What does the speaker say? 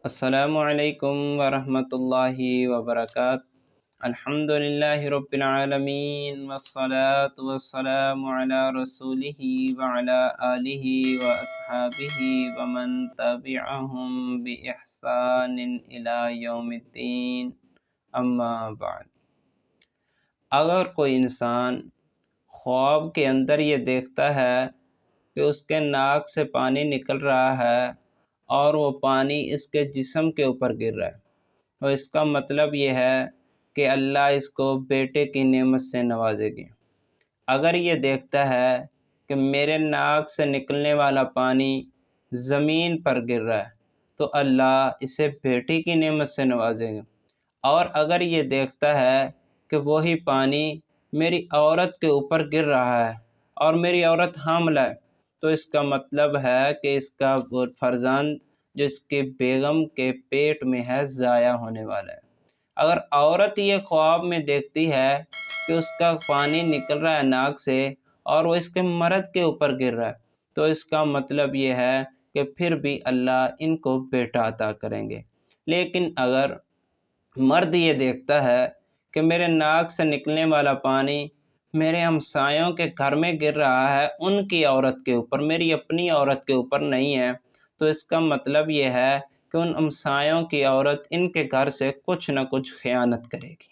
السلام علیکم ورحمۃ اللہ وبرکاتہ۔ الحمد للہ رب العالمین والصلاة والسلام علی رسولہ وعلی آلہ واصحابہ ومن تبعہم بإحسان الی یوم الدین، اما بعد۔ اگر کوئی انسان خواب کے اندر یہ دیکھتا ہے کہ اس کے ناک سے پانی نکل رہا ہے اور وہ پانی اس کے جسم کے اوپر گر رہا ہے، تو اس کا مطلب یہ ہے کہ اللہ اس کو بیٹے کی نعمت سے نوازے گی۔ اگر یہ دیکھتا ہے کہ میرے ناک سے نکلنے والا پانی زمین پر گر رہا ہے تو اللہ اسے بیٹی کی نعمت سے نوازے گا۔ اور اگر یہ دیکھتا ہے کہ وہی پانی میری عورت کے اوپر گر رہا ہے اور میری عورت حاملہ ہے، تو اس کا مطلب ہے کہ اس کا وہ فرزند جو اس کے بیگم کے پیٹ میں ہے ضائع ہونے والا ہے۔ اگر عورت یہ خواب میں دیکھتی ہے کہ اس کا پانی نکل رہا ہے ناک سے اور وہ اس کے مرد کے اوپر گر رہا ہے، تو اس کا مطلب یہ ہے کہ پھر بھی اللہ ان کو بیٹا عطا کریں گے۔ لیکن اگر مرد یہ دیکھتا ہے کہ میرے ناک سے نکلنے والا پانی میرے ہمسایوں کے گھر میں گر رہا ہے، ان کی عورت کے اوپر، میری اپنی عورت کے اوپر نہیں ہے، تو اس کا مطلب یہ ہے کہ ان ہمسایوں کی عورت ان کے گھر سے کچھ نہ کچھ خیانت کرے گی۔